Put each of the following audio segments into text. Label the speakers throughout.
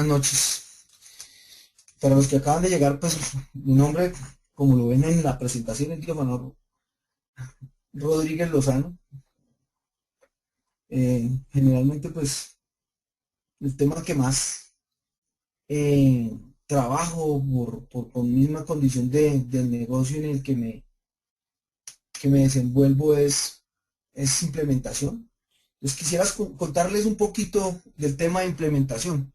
Speaker 1: Buenas noches. Para los que acaban de llegar, pues mi nombre, como lo ven en la presentación, es Diego Rodríguez Lozano. Generalmente, pues el tema que más eh, trabajo por misma condición del negocio en el que me desenvuelvo es implementación. Entonces quisiera contarles un poquito del tema de implementación.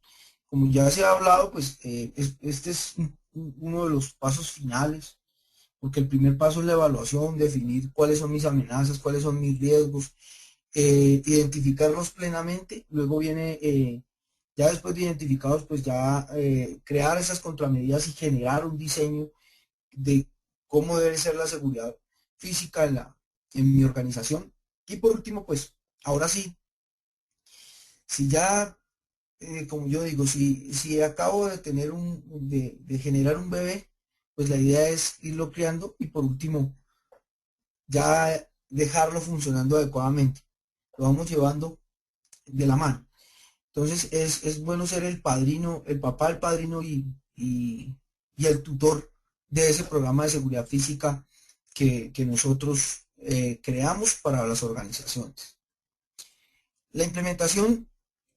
Speaker 1: Como ya se ha hablado, pues este es uno de los pasos finales, porque el primer paso es la evaluación, definir cuáles son mis amenazas, cuáles son mis riesgos, identificarlos plenamente. Luego viene, ya después de identificados, pues ya crear esas contramedidas y generar un diseño de cómo debe ser la seguridad física en mi organización. Y por último, pues ahora sí, si ya, como yo digo, si acabo de de generar un bebé, pues la idea es irlo criando y por último ya dejarlo funcionando adecuadamente. Lo vamos llevando de la mano. Entonces es bueno ser el padrino, el papá, el padrino y el tutor de ese programa de seguridad física que nosotros creamos para las organizaciones. La implementación,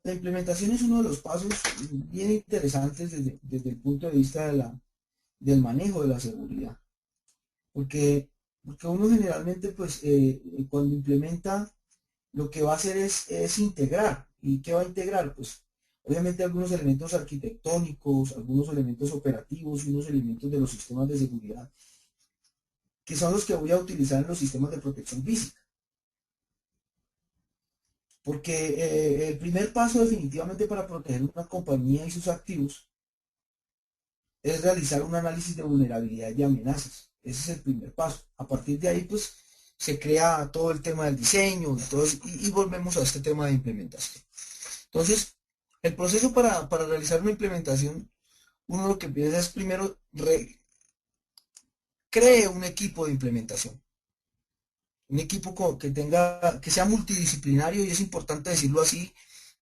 Speaker 1: la implementación es uno de los pasos bien interesantes desde el punto de vista del manejo de la seguridad. Porque, porque uno generalmente, pues, cuando implementa, lo que va a hacer es integrar. ¿Y qué va a integrar? Pues, obviamente algunos elementos arquitectónicos, algunos elementos operativos y unos elementos de los sistemas de seguridad, que son los que voy a utilizar en los sistemas de protección física. Porque el primer paso definitivamente para proteger una compañía y sus activos es realizar un análisis de vulnerabilidad y amenazas. Ese es el primer paso. A partir de ahí, pues, se crea todo el tema del diseño y volvemos a este tema de implementación. Entonces, el proceso para realizar una implementación, uno lo que empieza es primero cree un equipo de implementación. Un equipo que sea multidisciplinario y es importante decirlo así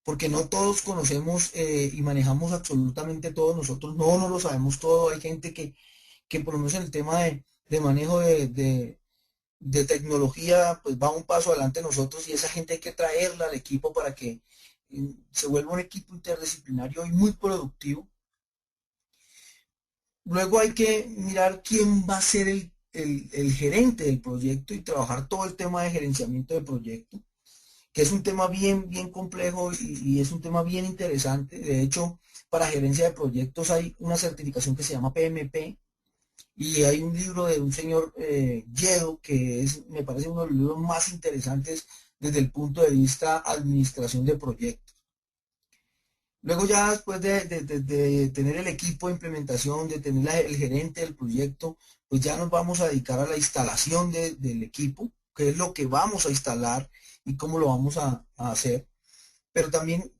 Speaker 1: porque no todos conocemos y manejamos absolutamente todo. Nosotros no lo sabemos todo. Hay gente que por lo menos en el tema de manejo de tecnología, pues va un paso adelante de nosotros y esa gente hay que traerla al equipo para que se vuelva un equipo interdisciplinario y muy productivo. Luego hay que mirar quién va a ser el gerente del proyecto y trabajar todo el tema de gerenciamiento de proyecto, que es un tema bien complejo y es un tema bien interesante. De hecho, para gerencia de proyectos hay una certificación que se llama PMP y hay un libro de un señor Yedo que me parece uno de los libros más interesantes desde el punto de vista administración de proyectos. Luego ya después de tener el equipo de implementación, de tener el gerente del proyecto, pues ya nos vamos a dedicar a la instalación del equipo, qué es lo que vamos a instalar y cómo lo vamos a hacer. Pero también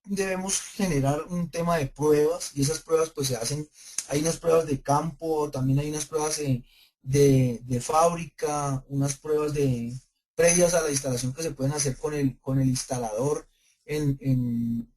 Speaker 1: debemos generar un tema de pruebas y esas pruebas pues se hacen, hay unas pruebas de campo, también hay unas pruebas de fábrica, unas pruebas previas a la instalación que se pueden hacer con el instalador en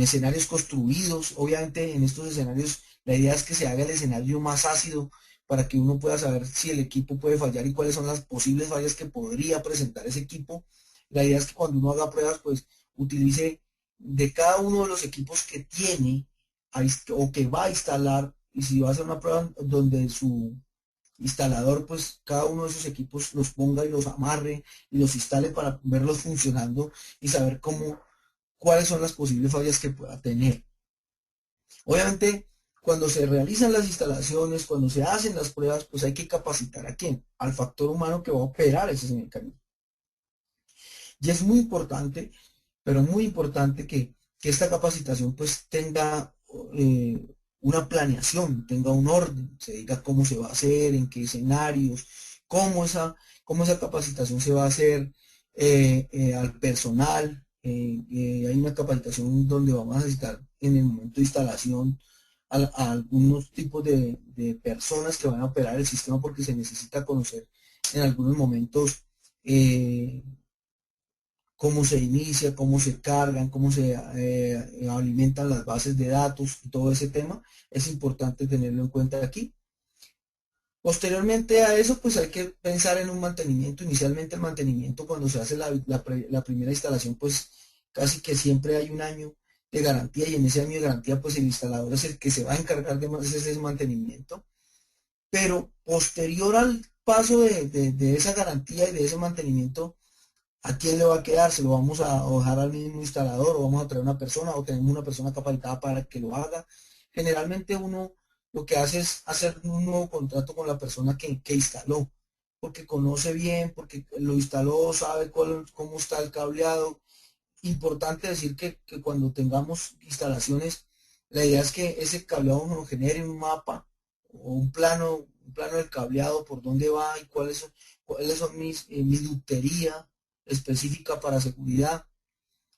Speaker 1: escenarios construidos. Obviamente en estos escenarios la idea es que se haga el escenario más ácido para que uno pueda saber si el equipo puede fallar y cuáles son las posibles fallas que podría presentar ese equipo. La idea es que cuando uno haga pruebas, pues utilice de cada uno de los equipos que tiene o que va a instalar, y si va a hacer una prueba donde su instalador, pues cada uno de esos equipos los ponga y los amarre y los instale para verlos funcionando y saber cuáles son las posibles fallas que pueda tener. Obviamente, cuando se realizan las instalaciones, cuando se hacen las pruebas, pues hay que capacitar a quién, al factor humano que va a operar ese mecanismo. Y es muy importante, pero muy importante que esta capacitación pues tenga eh, una planeación, tenga un orden, se diga cómo se va a hacer, en qué escenarios, cómo esa capacitación se va a hacer al personal. Hay una capacitación donde vamos a necesitar en el momento de instalación a algunos tipos de personas que van a operar el sistema porque se necesita conocer en algunos momentos eh, cómo se inicia, cómo se cargan, cómo se alimentan las bases de datos y todo ese tema, es importante tenerlo en cuenta aquí. Posteriormente a eso, pues hay que pensar en un mantenimiento. Inicialmente el mantenimiento, cuando se hace la primera instalación, pues casi que siempre hay un año de garantía y en ese año de garantía, pues el instalador es el que se va a encargar de ese mantenimiento. Pero posterior al paso de esa garantía y de ese mantenimiento, ¿a quién le va a quedar? ¿Se lo vamos a dejar al mismo instalador o vamos a traer una persona o tenemos una persona capacitada para que lo haga? Generalmente uno lo que hace es hacer un nuevo contrato con la persona que instaló, porque conoce bien, porque lo instaló, sabe cómo está el cableado. Importante decir que cuando tengamos instalaciones, la idea es que ese cableado nos genere un mapa o un plano del cableado, por dónde va y cuáles son mi ductería específica para seguridad,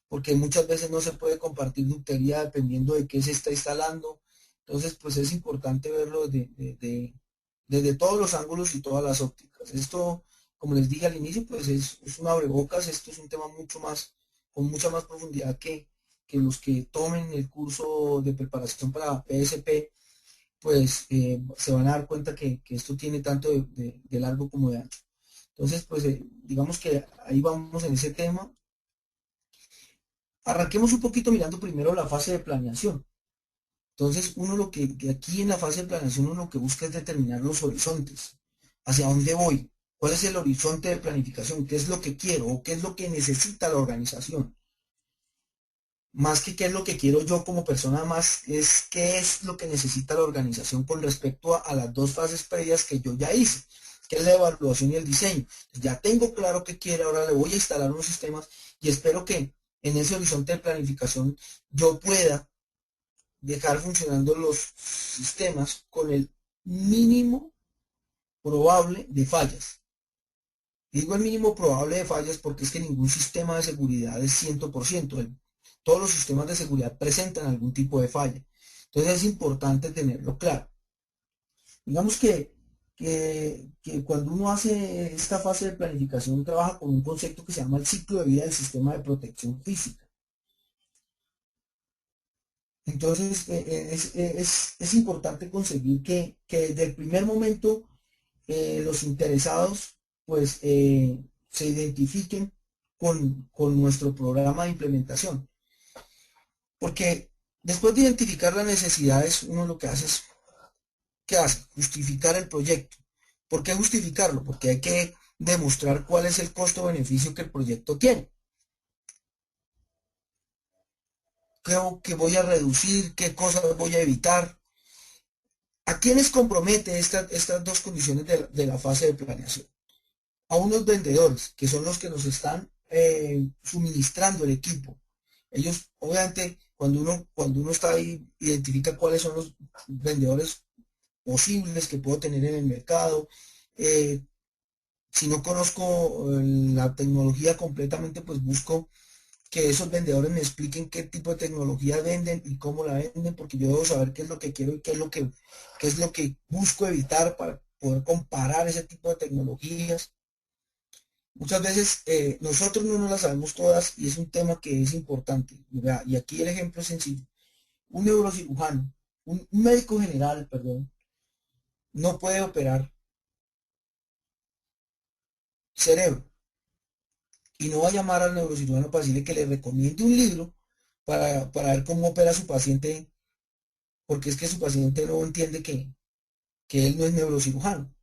Speaker 1: porque muchas veces no se puede compartir ductería dependiendo de qué se está instalando. Entonces, pues es importante verlo desde todos los ángulos y todas las ópticas. Esto, como les dije al inicio, pues es un abrebocas, esto es un tema mucho más, con mucha más profundidad que los que tomen el curso de preparación para PSP, pues se van a dar cuenta que esto tiene tanto de largo como de ancho. Entonces, pues digamos que ahí vamos en ese tema. Arranquemos un poquito mirando primero la fase de planeación. Entonces, uno lo que aquí en la fase de planeación uno lo que busca es determinar los horizontes. ¿Hacia dónde voy? ¿Cuál es el horizonte de planificación? ¿Qué es lo que quiero o qué es lo que necesita la organización? Más que qué es lo que quiero yo como persona, más es qué es lo que necesita la organización con respecto a las dos fases previas que yo ya hice, que es la evaluación y el diseño. Ya tengo claro qué quiero, ahora le voy a instalar unos sistemas y espero que en ese horizonte de planificación yo pueda dejar funcionando los sistemas con el mínimo probable de fallas. Digo el mínimo probable de fallas porque es que ningún sistema de seguridad es 100%. Todos los sistemas de seguridad presentan algún tipo de falla. Entonces es importante tenerlo claro. Digamos que cuando uno hace esta fase de planificación trabaja con un concepto que se llama el ciclo de vida del sistema de protección física. Entonces es importante conseguir que desde el primer momento los interesados pues se identifiquen con nuestro programa de implementación. Porque después de identificar las necesidades, uno lo que hace es, ¿qué hace? Justificar el proyecto. ¿Por qué justificarlo? Porque hay que demostrar cuál es el costo-beneficio que el proyecto tiene. ¿Qué voy a reducir? ¿Qué cosas voy a evitar? ¿A quiénes compromete estas dos condiciones de la fase de planeación? A unos vendedores, que son los que nos están suministrando el equipo. Ellos, obviamente, cuando uno está ahí, identifica cuáles son los vendedores posibles que puedo tener en el mercado. Eh, si no conozco la tecnología completamente, pues busco que esos vendedores me expliquen qué tipo de tecnología venden y cómo la venden, porque yo debo saber qué es lo que quiero y qué es lo que busco evitar para poder comparar ese tipo de tecnologías. Muchas veces nosotros no nos las sabemos todas y es un tema que es importante. Y aquí el ejemplo es sencillo. Un neurocirujano, un médico general, perdón, no puede operar cerebro y no va a llamar al neurocirujano para decirle que le recomiende un libro para ver cómo opera a su paciente, porque es que su paciente no entiende que él no es neurocirujano.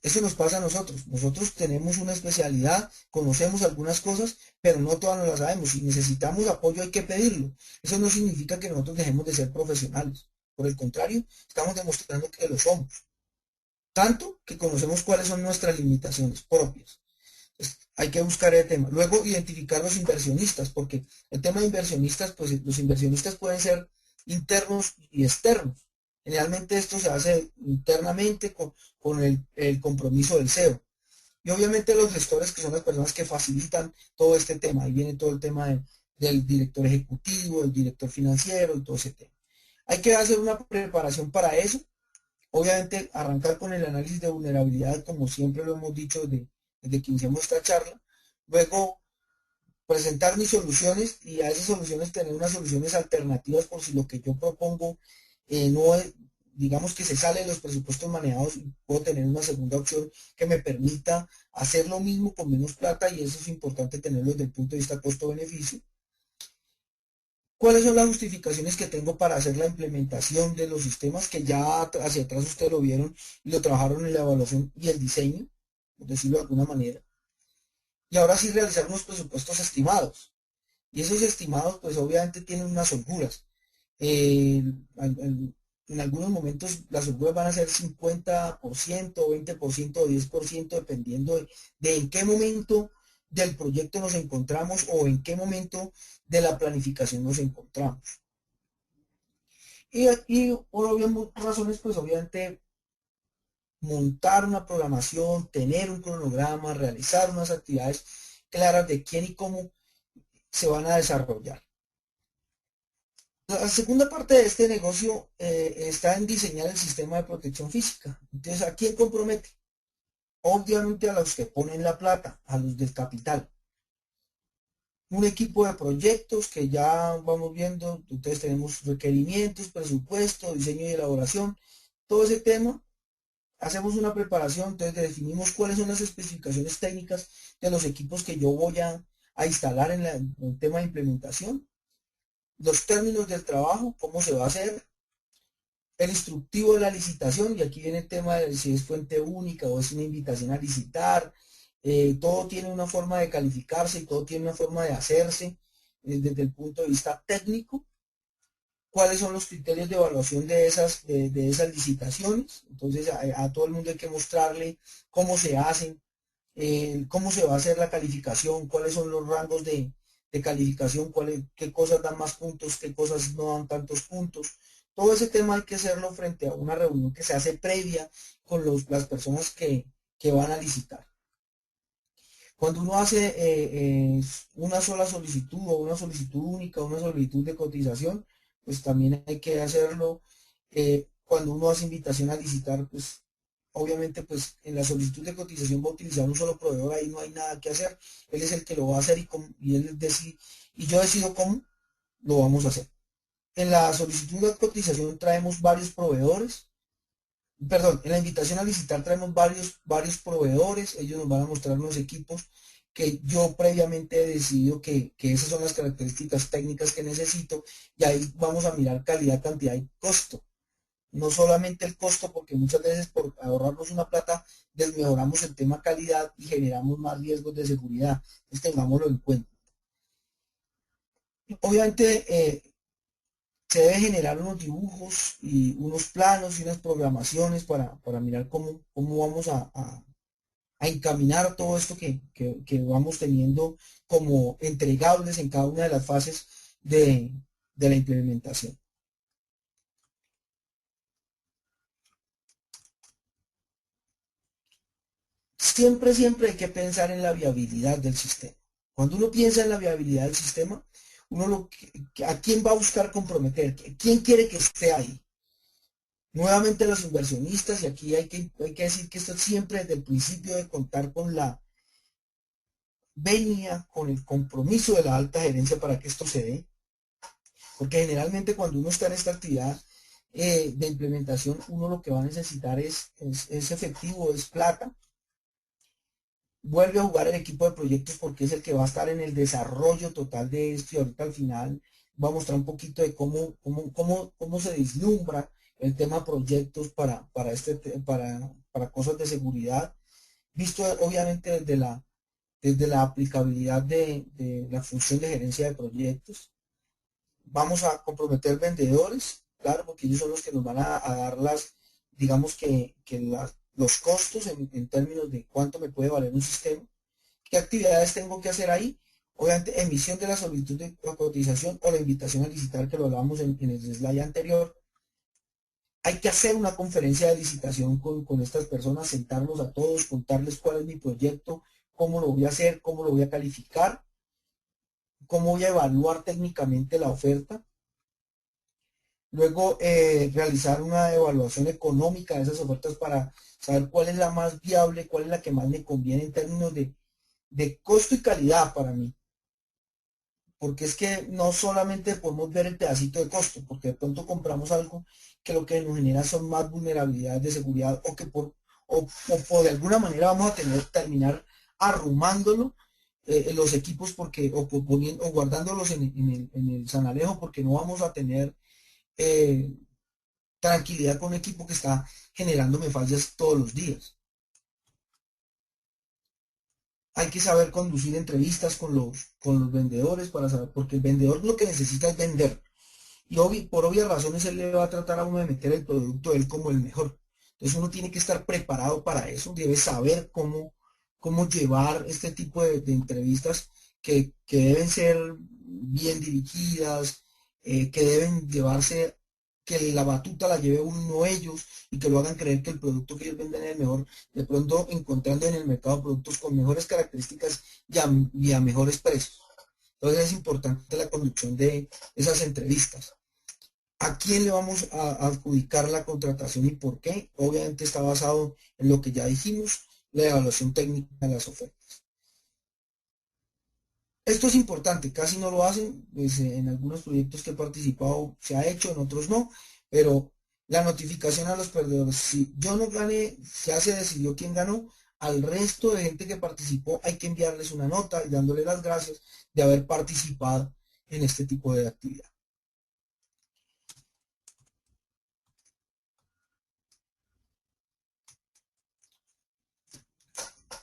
Speaker 1: Eso nos pasa a nosotros. Nosotros tenemos una especialidad, conocemos algunas cosas, pero no todas nos las sabemos. Si necesitamos apoyo hay que pedirlo. Eso no significa que nosotros dejemos de ser profesionales. Por el contrario, estamos demostrando que lo somos. Tanto que conocemos cuáles son nuestras limitaciones propias. Entonces, hay que buscar el tema. Luego, identificar los inversionistas, porque el tema de inversionistas, pues los inversionistas pueden ser internos y externos. Generalmente esto se hace internamente con el compromiso del CEO. Y obviamente los gestores, que son las personas que facilitan todo este tema. Ahí viene todo el tema del director ejecutivo, del director financiero y todo ese tema. Hay que hacer una preparación para eso. Obviamente arrancar con el análisis de vulnerabilidad, como siempre lo hemos dicho desde que iniciamos esta charla. Luego presentar mis soluciones y a esas soluciones tener unas soluciones alternativas por si lo que yo propongo no es, digamos que se sale de los presupuestos manejados, y puedo tener una segunda opción que me permita hacer lo mismo con menos plata y eso es importante tenerlo desde el punto de vista costo-beneficio. ¿Cuáles son las justificaciones que tengo para hacer la implementación de los sistemas que ya hacia atrás ustedes lo vieron y lo trabajaron en la evaluación y el diseño, por decirlo de alguna manera? Y ahora sí realizar unos presupuestos estimados. Y esos estimados, pues obviamente tienen unas holguras. Eh, en algunos momentos las holguras van a ser 50%, 20% o 10%, dependiendo de en qué momento del proyecto nos encontramos o en qué momento de la planificación nos encontramos. Y por obvias razones, pues obviamente montar una programación, tener un cronograma, realizar unas actividades claras de quién y cómo se van a desarrollar. La segunda parte de este negocio está en diseñar el sistema de protección física. Entonces, ¿a quién compromete? Obviamente a los que ponen la plata, a los del capital. Un equipo de proyectos que ya vamos viendo, entonces tenemos requerimientos, presupuesto, diseño y elaboración, todo ese tema. Hacemos una preparación, entonces definimos cuáles son las especificaciones técnicas de los equipos que yo voy a instalar en el tema de implementación, los términos del trabajo, cómo se va a hacer, el instructivo de la licitación, y aquí viene el tema de si es fuente única o es una invitación a licitar. Todo tiene una forma de calificarse y todo tiene una forma de hacerse desde el punto de vista técnico. ¿Cuáles son los criterios de evaluación de esas licitaciones? Entonces a todo el mundo hay que mostrarle cómo se hacen, cómo se va a hacer la calificación, cuáles son los rangos de calificación, qué cosas dan más puntos, qué cosas no dan tantos puntos. Todo ese tema hay que hacerlo frente a una reunión que se hace previa con las personas que van a licitar. Cuando uno hace una sola solicitud o una solicitud única, una solicitud de cotización, pues también hay que hacerlo. Cuando uno hace invitación a licitar, pues obviamente pues en la solicitud de cotización va a utilizar un solo proveedor, ahí no hay nada que hacer. Él es el que lo va a hacer y él decide, y yo decido cómo lo vamos a hacer. En la solicitud de cotización traemos varios proveedores, perdón, en la invitación a licitar traemos varios proveedores, ellos nos van a mostrar unos equipos que yo previamente he decidido que esas son las características técnicas que necesito, y ahí vamos a mirar calidad, cantidad y costo. No solamente el costo, porque muchas veces por ahorrarnos una plata desmejoramos el tema calidad y generamos más riesgos de seguridad. Entonces tengámoslo en cuenta. Obviamente se debe generar unos dibujos y unos planos y unas programaciones para mirar cómo vamos a encaminar todo esto que vamos teniendo como entregables en cada una de las fases de la implementación. Siempre hay que pensar en la viabilidad del sistema. Cuando uno piensa en la viabilidad del sistema, ¿a quién va a buscar comprometer? ¿Quién quiere que esté ahí? Nuevamente los inversionistas, y aquí hay que decir que esto siempre desde el principio de contar con la venia, con el compromiso de la alta gerencia para que esto se dé, porque generalmente cuando uno está en esta actividad de implementación, uno lo que va a necesitar es efectivo, es plata. Vuelve a jugar el equipo de proyectos porque es el que va a estar en el desarrollo total de esto, y ahorita al final va a mostrar un poquito de cómo se vislumbra el tema proyectos para cosas de seguridad, visto obviamente desde la aplicabilidad de la función de gerencia de proyectos. Vamos a comprometer vendedores, claro, porque ellos son los que nos van a dar digamos que los costos en términos de cuánto me puede valer un sistema, qué actividades tengo que hacer ahí. Obviamente, emisión de la solicitud de cotización o la invitación a licitar, que lo hablábamos en el slide anterior. Hay que hacer una conferencia de licitación con estas personas, sentarnos a todos, contarles cuál es mi proyecto, cómo lo voy a hacer, cómo lo voy a calificar, cómo voy a evaluar técnicamente la oferta. Luego, realizar una evaluación económica de esas ofertas para saber cuál es la más viable, cuál es la que más me conviene en términos de costo y calidad para mí. porque es que no solamente podemos ver el pedacito de costo, porque de pronto compramos algo que lo que nos genera son más vulnerabilidades de seguridad o que o de alguna manera vamos a terminar arrumándolo en los equipos porque poniendo o guardándolos en el Sanalejo porque no vamos a tener eh, tranquilidad con un equipo que está generándome fallas todos los días. Hay que saber conducir entrevistas con los vendedores para saber, porque el vendedor lo que necesita es vender. Y por obvias razones él le va a tratar a uno de meter el producto de él como el mejor. Entonces uno tiene que estar preparado para eso, debe saber cómo llevar este tipo de entrevistas que deben ser bien dirigidas, que deben llevarse, que la batuta la lleve uno ellos y que lo hagan creer que el producto que ellos venden es el mejor, de pronto encontrando en el mercado productos con mejores características y a mejores precios. Entonces es importante la conducción de esas entrevistas. ¿A quién le vamos a adjudicar la contratación y por qué? Obviamente está basado en lo que ya dijimos, la evaluación técnica de las ofertas. Esto es importante, casi no lo hacen, pues, en algunos proyectos que he participado se ha hecho, en otros no, pero la notificación a los perdedores, si yo no gané, ya se decidió quién ganó, al resto de gente que participó hay que enviarles una nota y dándole las gracias de haber participado en este tipo de actividad.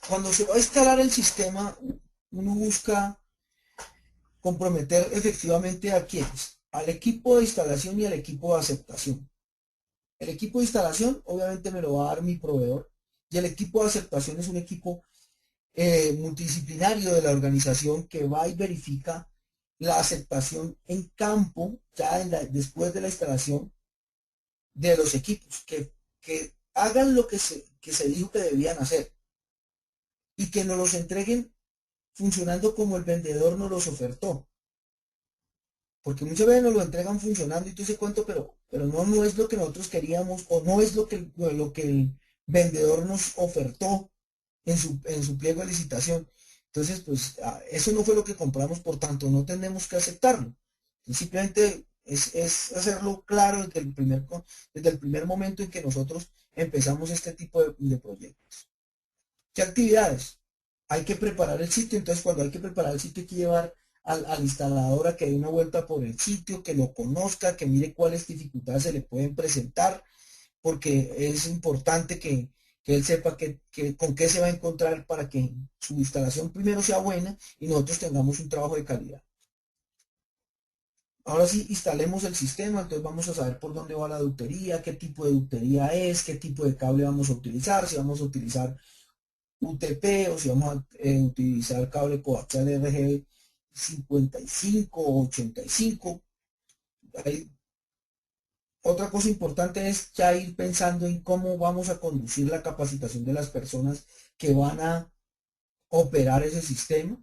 Speaker 1: Cuando se va a instalar el sistema, uno busca comprometer efectivamente a quienes, al equipo de instalación y al equipo de aceptación. El equipo de instalación obviamente me lo va a dar mi proveedor y el equipo de aceptación es un equipo multidisciplinario de la organización que va y verifica la aceptación en campo, ya después de la instalación de los equipos, que hagan lo que se dijo que debían hacer y que nos los entreguen funcionando como el vendedor nos los ofertó. Porque muchas veces nos lo entregan funcionando y tú ese cuento, pero no es lo que nosotros queríamos o no es lo que el vendedor nos ofertó en su pliego de licitación. Entonces, pues eso no fue lo que compramos, por tanto, no tenemos que aceptarlo. Y simplemente es hacerlo claro desde el primer momento en que nosotros empezamos este tipo de proyectos. ¿Qué actividades? Hay que preparar el sitio, entonces cuando hay que preparar el sitio hay que llevar al instalador a que dé una vuelta por el sitio, que lo conozca, que mire cuáles dificultades se le pueden presentar, porque es importante que él sepa con qué se va a encontrar para que su instalación primero sea buena y nosotros tengamos un trabajo de calidad. Ahora sí, instalemos el sistema, entonces vamos a saber por dónde va la ductería, qué tipo de ductería es, qué tipo de cable vamos a utilizar, si vamos a utilizar UTP o si vamos a utilizar cable coaxial RG 55 o 85. Hay, otra cosa importante es ya ir pensando en cómo vamos a conducir la capacitación de las personas que van a operar ese sistema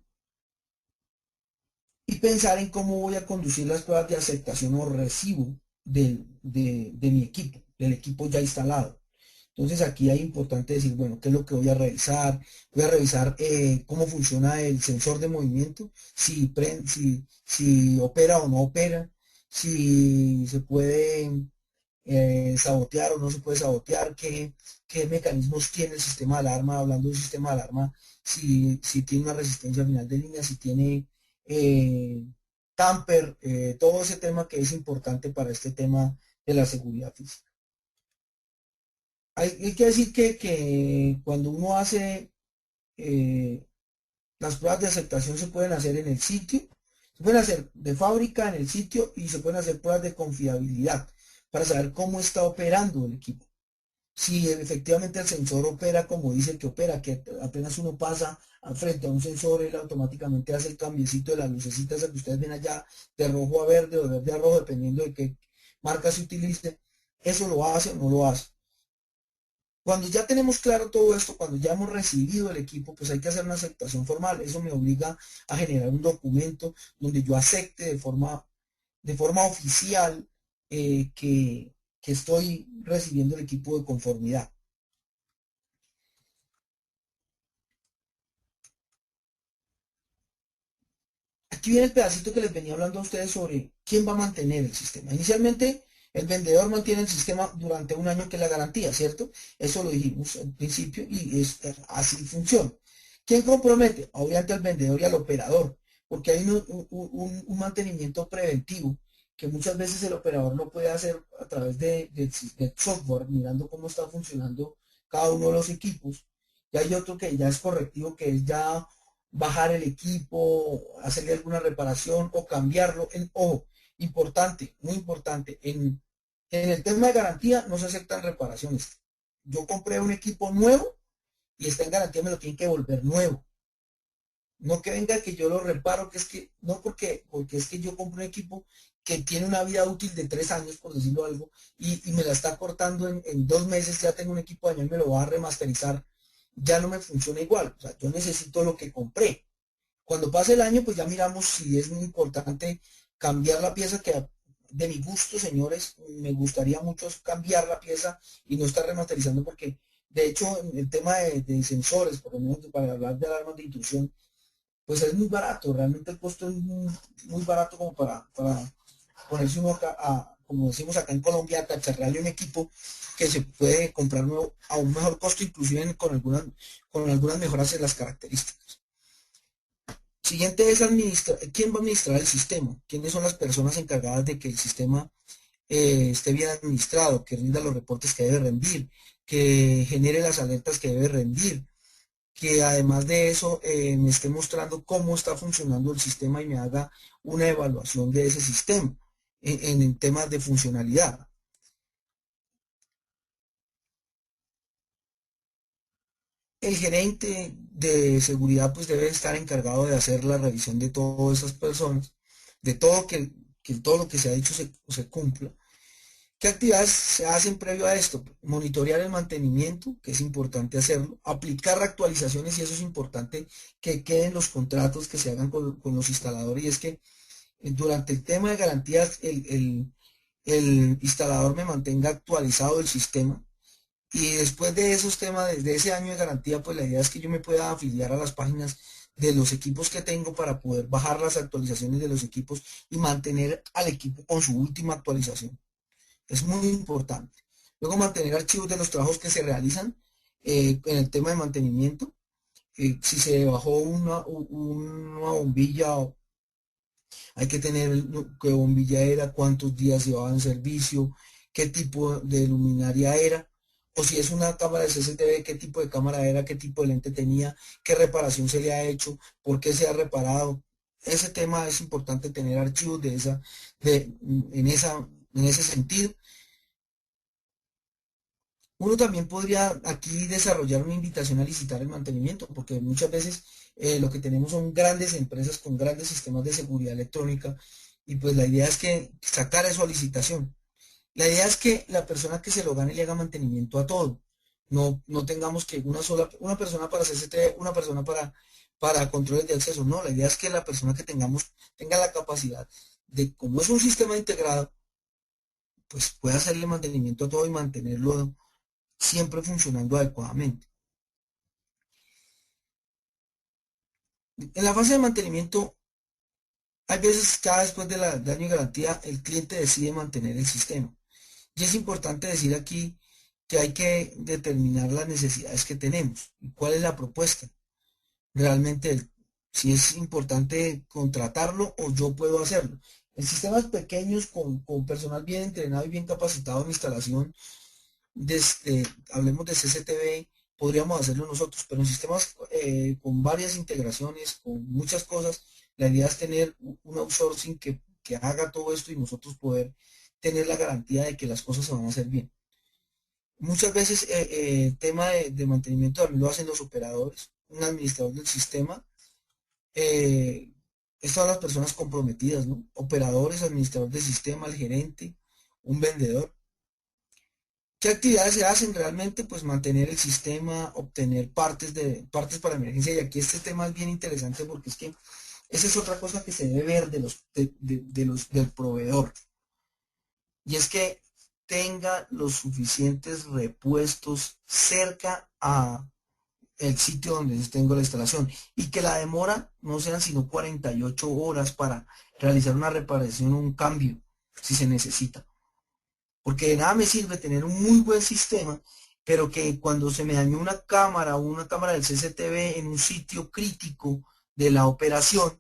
Speaker 1: y pensar en cómo voy a conducir las pruebas de aceptación o recibo de mi equipo, del equipo ya instalado. Entonces aquí hay importante decir, bueno, ¿qué es lo que voy a revisar? Voy a revisar cómo funciona el sensor de movimiento, si opera o no opera, si se puede sabotear o no se puede sabotear, qué mecanismos tiene el sistema de alarma, hablando de un sistema de alarma, si tiene una resistencia final de línea, si tiene eh, tamper, todo ese tema que es importante para este tema de la seguridad física. Hay que decir que cuando uno hace las pruebas de aceptación se pueden hacer en el sitio, se pueden hacer de fábrica en el sitio y se pueden hacer pruebas de confiabilidad para saber cómo está operando el equipo. Si efectivamente el sensor opera como dice que opera, que apenas uno pasa al frente a un sensor, él automáticamente hace el cambiecito de las lucecitas que ustedes ven allá, de rojo a verde o de verde a rojo, dependiendo de qué marca se utilice, eso lo hace o no lo hace. Cuando ya tenemos claro todo esto, cuando ya hemos recibido el equipo, pues hay que hacer una aceptación formal. Eso me obliga a generar un documento donde yo acepte de forma oficial que estoy recibiendo el equipo de conformidad. aquí viene el pedacito que les venía hablando a ustedes sobre quién va a mantener el sistema. Inicialmente, el vendedor mantiene el sistema durante un año, que es la garantía, ¿cierto? Eso lo dijimos al principio y así funciona. ¿Quién compromete? Obviamente al vendedor y al operador, porque hay un mantenimiento preventivo que muchas veces el operador lo puede hacer a través del software, mirando cómo está funcionando cada uno de los equipos. Y hay otro que ya es correctivo, que es ya bajar el equipo, hacerle alguna reparación o cambiarlo. Ojo, importante, muy importante, en el tema de garantía no se aceptan reparaciones. Yo compré un equipo nuevo y está en garantía, me lo tienen que volver nuevo. No que venga que yo lo reparo, que es que, no porque es que yo compro un equipo que tiene una vida útil de 3 años, por decirlo algo, y me la está cortando en 2 meses, ya tengo un equipo de año y me lo va a remasterizar, ya no me funciona igual. O sea, yo necesito lo que compré. Cuando pase el año, pues ya miramos si es muy importante cambiar la pieza, que de mi gusto, señores, me gustaría mucho cambiar la pieza y no estar remasterizando, porque de hecho en el tema de sensores, por lo menos para hablar de alarmas de intrusión, pues es muy barato, realmente el costo es muy barato como para ponerse uno acá, como decimos acá en Colombia, a cacharrarle un equipo que se puede comprar nuevo a un mejor costo, inclusive con algunas mejoras en las características. Siguiente es quién va a administrar el sistema, quiénes son las personas encargadas de que el sistema esté bien administrado, que rinda los reportes que debe rendir, que genere las alertas que debe rendir, que además de eso me esté mostrando cómo está funcionando el sistema y me haga una evaluación de ese sistema en temas de funcionalidad. El gerente de seguridad pues debe estar encargado de hacer la revisión de todas esas personas, de todo que todo lo que se ha dicho se cumpla. ¿Qué actividades se hacen previo a esto? Monitorear el mantenimiento, que es importante hacerlo, aplicar actualizaciones, y eso es importante que queden los contratos que se hagan con los instaladores, y es que durante el tema de garantías el instalador me mantenga actualizado el sistema, y después de esos temas, desde ese año de garantía, pues la idea es que yo me pueda afiliar a las páginas de los equipos que tengo para poder bajar las actualizaciones de los equipos y mantener al equipo con su última actualización. Es muy importante. Luego, mantener archivos de los trabajos que se realizan en el tema de mantenimiento. Si se bajó una bombilla, hay que tener qué bombilla era, cuántos días llevaba en servicio, qué tipo de luminaria era, o si es una cámara de CCTV, qué tipo de cámara era, qué tipo de lente tenía, qué reparación se le ha hecho, por qué se ha reparado. Ese tema es importante tener archivos en ese sentido. Uno también podría aquí desarrollar una invitación a licitar el mantenimiento, porque muchas veces lo que tenemos son grandes empresas con grandes sistemas de seguridad electrónica, y pues la idea es que sacar eso a licitación. La idea es que la persona que se lo gane le haga mantenimiento a todo. No tengamos que una persona para CCTV, una persona para controles de acceso. No, la idea es que la persona que tengamos tenga la capacidad de, como es un sistema integrado, pues pueda hacerle mantenimiento a todo y mantenerlo siempre funcionando adecuadamente. En la fase de mantenimiento, hay veces, cada después del año de garantía, el cliente decide mantener el sistema. Y es importante decir aquí que hay que determinar las necesidades que tenemos y cuál es la propuesta. Realmente, si es importante contratarlo o yo puedo hacerlo. En sistemas pequeños, con personal bien entrenado y bien capacitado en instalación, hablemos de CCTV, podríamos hacerlo nosotros, pero en sistemas con varias integraciones, con muchas cosas, la idea es tener un outsourcing que haga todo esto y nosotros poder tener la garantía de que las cosas se van a hacer bien. Muchas veces el tema de mantenimiento también lo hacen los operadores, un administrador del sistema. eh, Estas son las personas comprometidas, ¿no? Operadores, administrador del sistema, el gerente, un vendedor. ¿Qué actividades se hacen realmente? Pues mantener el sistema, obtener partes para emergencia. Y aquí este tema es bien interesante, porque es que esa es otra cosa que se debe ver del proveedor. Y es que tenga los suficientes repuestos cerca el sitio donde tengo la instalación y que la demora no sean sino 48 horas para realizar una reparación o un cambio si se necesita. Porque de nada me sirve tener un muy buen sistema, pero que cuando se me dañó una cámara o una cámara del CCTV en un sitio crítico de la operación,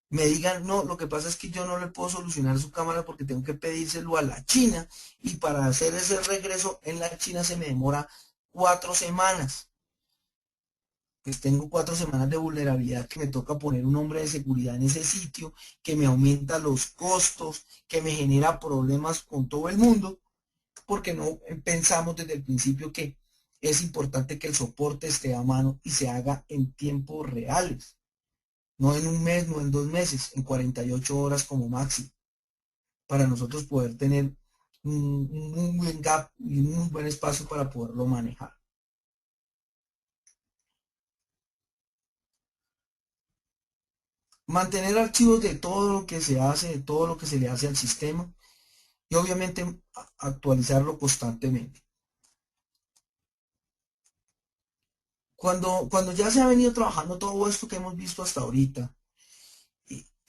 Speaker 1: me digan, no, lo que pasa es que yo no le puedo solucionar su cámara porque tengo que pedírselo a la China y para hacer ese regreso en la China se me demora 4 semanas. Pues tengo 4 semanas de vulnerabilidad que me toca poner un hombre de seguridad en ese sitio, que me aumenta los costos, que me genera problemas con todo el mundo, porque no pensamos desde el principio que es importante que el soporte esté a mano y se haga en tiempos reales, no en un mes, no en 2 meses, en 48 horas como máximo, para nosotros poder tener un muy buen gap y un muy buen espacio para poderlo manejar. Mantener archivos de todo lo que se hace, de todo lo que se le hace al sistema y obviamente actualizarlo constantemente. Cuando ya se ha venido trabajando todo esto que hemos visto hasta ahorita,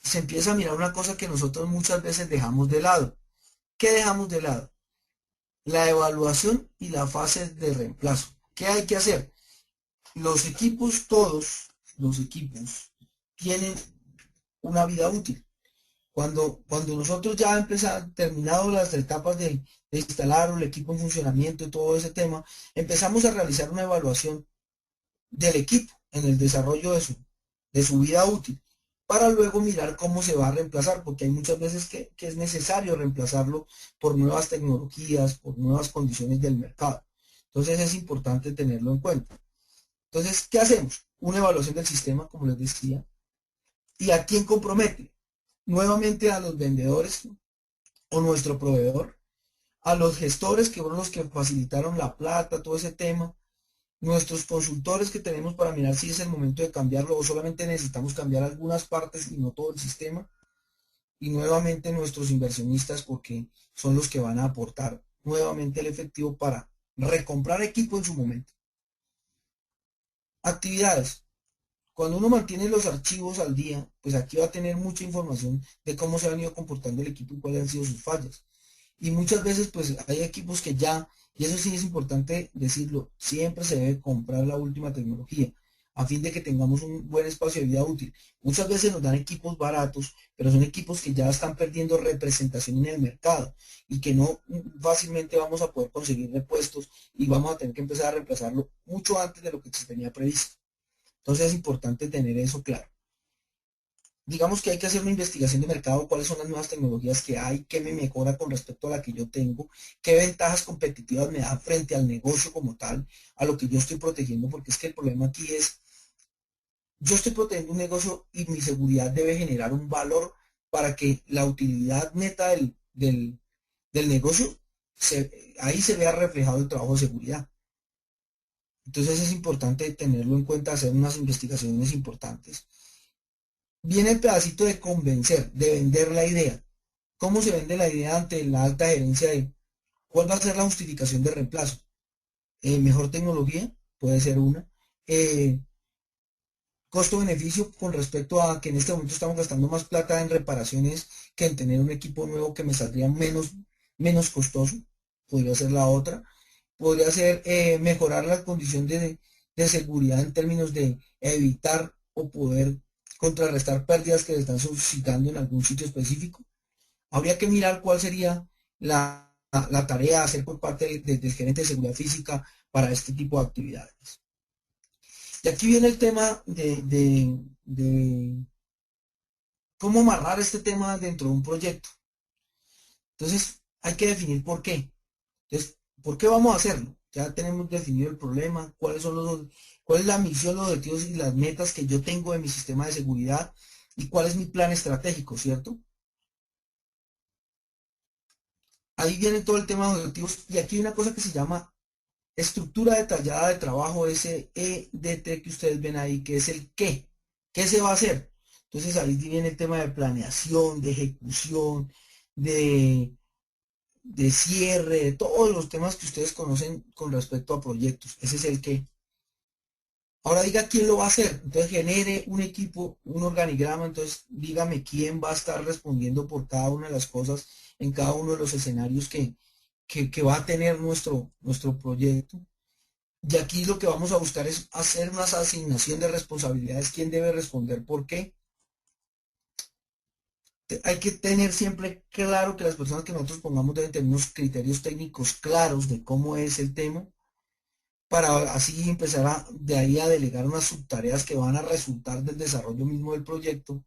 Speaker 1: se empieza a mirar una cosa que nosotros muchas veces dejamos de lado. ¿Qué dejamos de lado? La evaluación y la fase de reemplazo. ¿Qué hay que hacer? Los equipos, todos los equipos, tienen una vida útil. Cuando nosotros ya empezamos, terminado las etapas de instalar el equipo en funcionamiento y todo ese tema, empezamos a realizar una evaluación del equipo en el desarrollo de su vida útil, para luego mirar cómo se va a reemplazar, porque hay muchas veces que es necesario reemplazarlo por nuevas tecnologías, por nuevas condiciones del mercado. Entonces es importante tenerlo en cuenta. Entonces, ¿qué hacemos? Una evaluación del sistema, como les decía, y a quién compromete. Nuevamente a los vendedores o nuestro proveedor, a los gestores que fueron los que facilitaron la plata, todo ese tema, nuestros consultores que tenemos para mirar si es el momento de cambiarlo o solamente necesitamos cambiar algunas partes y no todo el sistema, y nuevamente nuestros inversionistas porque son los que van a aportar nuevamente el efectivo para recomprar equipo en su momento. Actividades. Cuando uno mantiene los archivos al día, pues aquí va a tener mucha información de cómo se ha venido comportando el equipo y cuáles han sido sus fallas. Y muchas veces pues hay equipos que ya, y eso sí es importante decirlo, siempre se debe comprar la última tecnología a fin de que tengamos un buen espacio de vida útil. Muchas veces nos dan equipos baratos, pero son equipos que ya están perdiendo representación en el mercado y que no fácilmente vamos a poder conseguir repuestos y vamos a tener que empezar a reemplazarlo mucho antes de lo que se tenía previsto. Entonces es importante tener eso claro. Digamos que hay que hacer una investigación de mercado, cuáles son las nuevas tecnologías que hay, qué me mejora con respecto a la que yo tengo, qué ventajas competitivas me da frente al negocio como tal, a lo que yo estoy protegiendo, porque es que el problema aquí es, yo estoy protegiendo un negocio y mi seguridad debe generar un valor para que la utilidad neta del negocio, ahí se vea reflejado el trabajo de seguridad. Entonces es importante tenerlo en cuenta, hacer unas investigaciones importantes. Viene el pedacito de convencer, de vender la idea. ¿Cómo se vende la idea ante la alta gerencia de cuál va a ser la justificación de reemplazo? Mejor tecnología, puede ser una. Eh, Costo-beneficio con respecto a que en este momento estamos gastando más plata en reparaciones que en tener un equipo nuevo que me saldría menos costoso. Podría ser la otra. Podría ser mejorar la condición de seguridad en términos de evitar o poder contrarrestar pérdidas que se están suscitando en algún sitio específico. Habría que mirar cuál sería la tarea a hacer por parte del gerente de seguridad física para este tipo de actividades. Y aquí viene el tema de cómo amarrar este tema dentro de un proyecto. Entonces, hay que definir por qué. Entonces, ¿por qué vamos a hacerlo? Ya tenemos definido el problema, cuál es la misión, los objetivos y las metas que yo tengo de mi sistema de seguridad y cuál es mi plan estratégico, ¿cierto? Ahí viene todo el tema de objetivos y aquí hay una cosa que se llama estructura detallada de trabajo, ese EDT que ustedes ven ahí, que es el qué. ¿Qué se va a hacer? Entonces ahí viene el tema de planeación, de ejecución, de, de cierre, de todos los temas que ustedes conocen con respecto a proyectos. Ese es el qué. Ahora diga quién lo va a hacer. Entonces genere un equipo, un organigrama. Entonces dígame quién va a estar respondiendo por cada una de las cosas en cada uno de los escenarios que va a tener nuestro proyecto. Y aquí lo que vamos a buscar es hacer una asignación de responsabilidades. ¿Quién debe responder por qué? Hay que tener siempre claro que las personas que nosotros pongamos deben tener unos criterios técnicos claros de cómo es el tema para así empezar de ahí a delegar unas subtareas que van a resultar del desarrollo mismo del proyecto,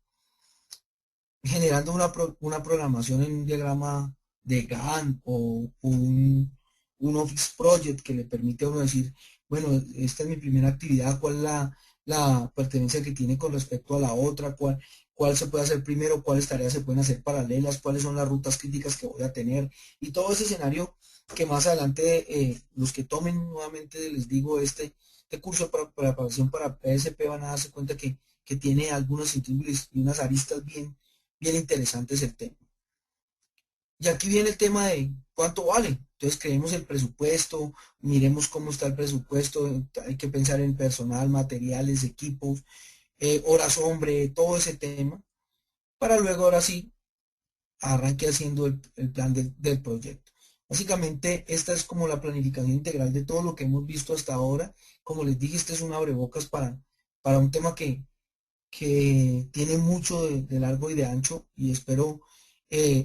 Speaker 1: generando una programación en un diagrama de Gantt o un Office Project que le permite a uno decir, bueno, esta es mi primera actividad, cuál es la pertenencia que tiene con respecto a la otra, cuál se puede hacer primero, cuáles tareas se pueden hacer paralelas, cuáles son las rutas críticas que voy a tener y todo ese escenario que más adelante los que tomen nuevamente, les digo, este curso para preparación para PSP van a darse cuenta que tiene algunos intríngulis y unas aristas bien interesantes el tema. Y aquí viene el tema de cuánto vale. Entonces creemos el presupuesto, miremos cómo está el presupuesto, hay que pensar en personal, materiales, equipos, horas hombre, todo ese tema, para luego ahora sí arranque haciendo el plan del proyecto. Básicamente, esta es como la planificación integral de todo lo que hemos visto hasta ahora. Como les dije, este es un abrebocas para un tema que tiene mucho de largo y de ancho y espero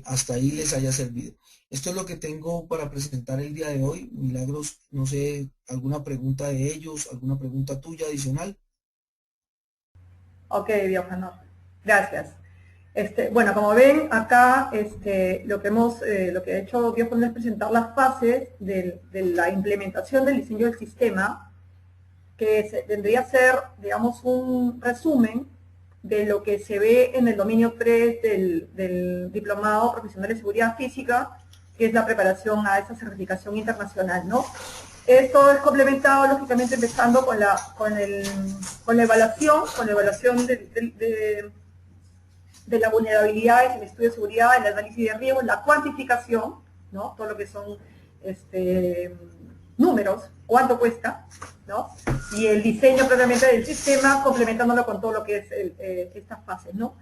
Speaker 1: hasta ahí les haya servido. Esto es lo que tengo para presentar el día de hoy. Milagros, no sé, alguna pregunta de ellos, alguna pregunta tuya adicional.
Speaker 2: Ok, Diógenes, gracias. Bueno, como ven, acá lo que ha hecho Diógenes es presentar las fases de la implementación del diseño del sistema, que vendría a ser, digamos, un resumen de lo que se ve en el dominio 3 del Diplomado Profesional de Seguridad Física, que es la preparación a esa certificación internacional, ¿no? Esto es complementado, lógicamente, empezando con la evaluación de las vulnerabilidades, el estudio de seguridad, el análisis de riesgos, la cuantificación, ¿no? Todo lo que son números, cuánto cuesta, ¿no? Y el diseño propiamente del sistema, complementándolo con todo lo que es estas fases, ¿no?